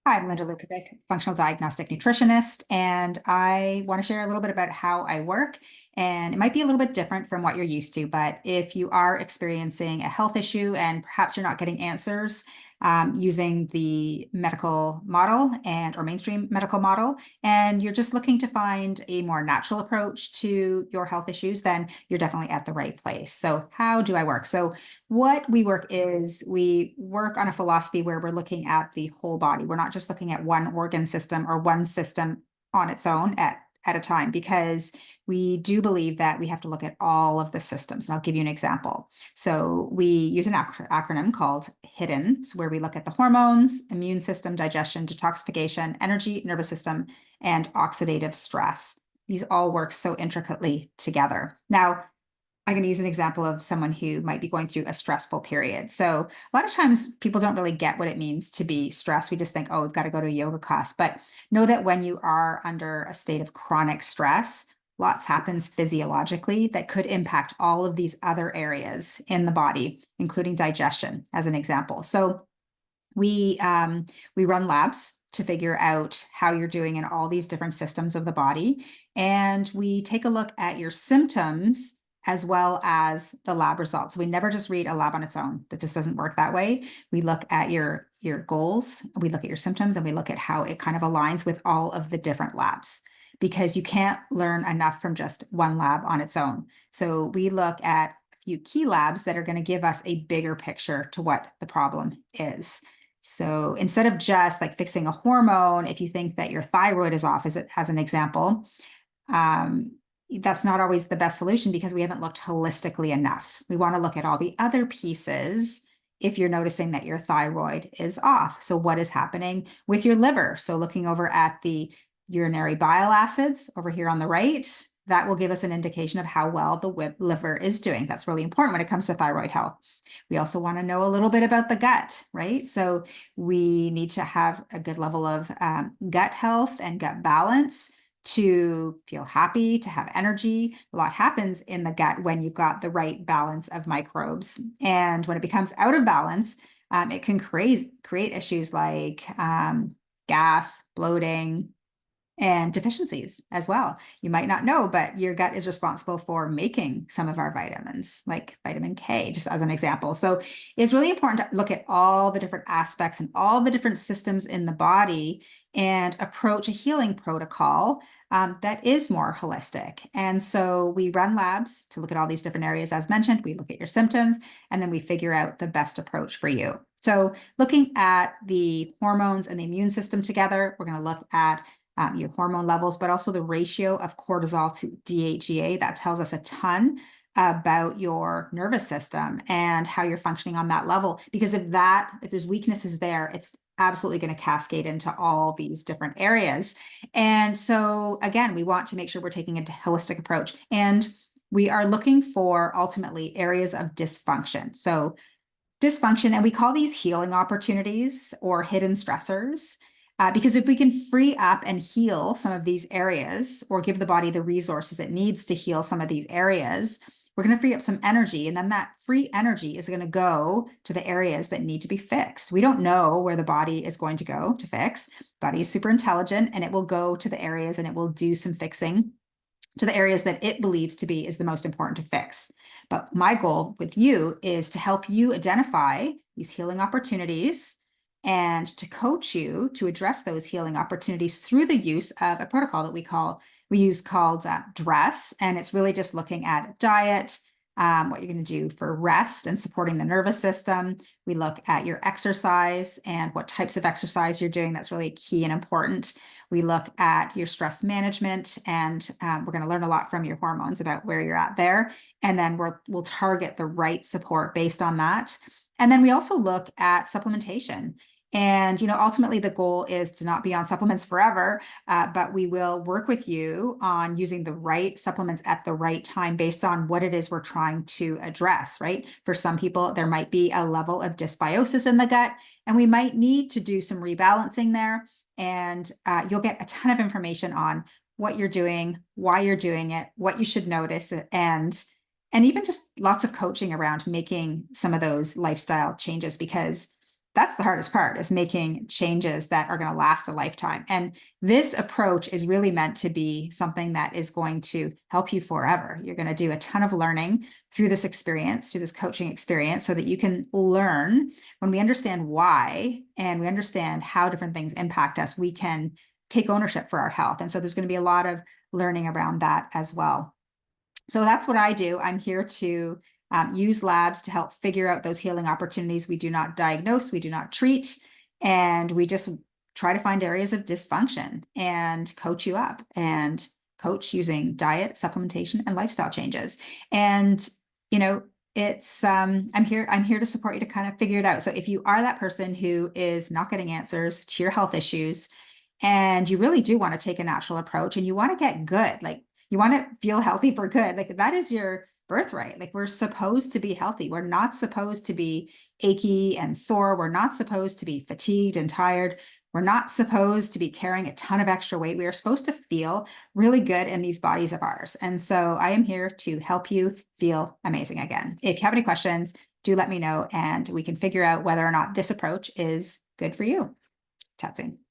Hi, I'm Ljucovic, functional diagnostic nutritionist, and I want to share a little bit about how I work. And it might be a little bit different from what you're used to, but if you are experiencing a health issue and perhaps you're not getting answers using the medical model or mainstream medical model, and you're just looking to find a more natural approach to your health issues, then you're definitely at the right place. So how do I work? So what we work is we work on a philosophy where we're looking at the whole body. We're not just looking at one organ system or one system on its own at a time, because we do believe that we have to look at all of the systems. And I'll give you an example. So we use an acronym called HIDDEN, where we look at the hormones, immune system, digestion, detoxification, energy, nervous system, and oxidative stress. These all work so intricately together. Now, I'm going to use an example of someone who might be going through a stressful period. So a lot of times people don't really get what it means to be stressed. We just think, oh, we've got to go to a yoga class. But know that when you are under a state of chronic stress, lots happens physiologically that could impact all of these other areas in the body, including digestion, as an example. So we run labs to figure out how you're doing in all these different systems of the body. And we take a look at your symptoms as well as the lab results. We never just read a lab on its own. That just doesn't work that way. We look at your goals, we look at your symptoms, and we look at how it kind of aligns with all of the different labs, because you can't learn enough from just one lab on its own. So we look at a few key labs that are going to give us a bigger picture to what the problem is. So instead of just like fixing a hormone, if you think that your thyroid is off, as an example, that's not always the best solution, because we haven't looked holistically enough. We want to look at all the other pieces if you're noticing that your thyroid is off. So what is happening with your liver? So looking over at the urinary bile acids over here on the right, that will give us an indication of how well the liver is doing. That's really important when it comes to thyroid health. We also want to know a little bit about the gut, right? So we need to have a good level of gut health and gut balance to feel happy, to have energy. A lot happens in the gut when you've got the right balance of microbes. And when it becomes out of balance, it can create issues like gas, bloating, and deficiencies as well. You might not know, but your gut is responsible for making some of our vitamins, like vitamin K, just as an example. So it's really important to look at all the different aspects and all the different systems in the body and approach a healing protocol that is more holistic. And so we run labs to look at all these different areas. As mentioned, we look at your symptoms, and then we figure out the best approach for you. So looking at the hormones and the immune system together, we're going to look at your hormone levels, but also the ratio of cortisol to DHEA. That tells us a ton about your nervous system and how you're functioning on that level. Because if there's weaknesses there, it's absolutely going to cascade into all these different areas. And so again, we want to make sure we're taking a holistic approach. And we are looking for ultimately areas of dysfunction. So dysfunction, and we call these healing opportunities or hidden stressors. Because if we can free up and heal some of these areas, or give the body the resources it needs to heal some of these areas, we're going to free up some energy. And then that free energy is going to go to the areas that need to be fixed. We don't know where the body is going to go to fix. The body is super intelligent, and it will go to the areas and it will do some fixing to the areas that it believes to be is the most important to fix. But my goal with you is to help you identify these healing opportunities and to coach you to address those healing opportunities through the use of a protocol that we use called DRESS. And it's really just looking at diet, what you're going to do for rest and supporting the nervous system. We look at your exercise and what types of exercise you're doing. That's really key and important. We look at your stress management, and we're going to learn a lot from your hormones about where you're at there. And then we'll target the right support based on that. And then we also look at supplementation. And, ultimately the goal is to not be on supplements forever, but we will work with you on using the right supplements at the right time based on what it is we're trying to address, right? For some people, there might be a level of dysbiosis in the gut, and we might need to do some rebalancing there. And you'll get a ton of information on what you're doing, why you're doing it, what you should notice, and even just lots of coaching around making some of those lifestyle changes, because that's the hardest part, is making changes that are going to last a lifetime. And this approach is really meant to be something that is going to help you forever. You're going to do a ton of learning through this experience, through this coaching experience, so that you can learn. When we understand why and we understand how different things impact us, we can take ownership for our health. And so there's going to be a lot of learning around that as well. So that's what I do. I'm here to use labs to help figure out those healing opportunities. We do not diagnose, we do not treat, and we just try to find areas of dysfunction and coach you up, and coach using diet, supplementation, and lifestyle changes. And, you know, it's I'm here to support you to kind of figure it out. So if you are that person who is not getting answers to your health issues, and you really do want to take a natural approach, and you want to get good, like you want to feel healthy for good, like that is your birthright. Like, we're supposed to be healthy. We're not supposed to be achy and sore. We're not supposed to be fatigued and tired. We're not supposed to be carrying a ton of extra weight. We are supposed to feel really good in these bodies of ours. And so I am here to help you feel amazing again. If you have any questions, do let me know, and we can figure out whether or not this approach is good for you. Chat soon.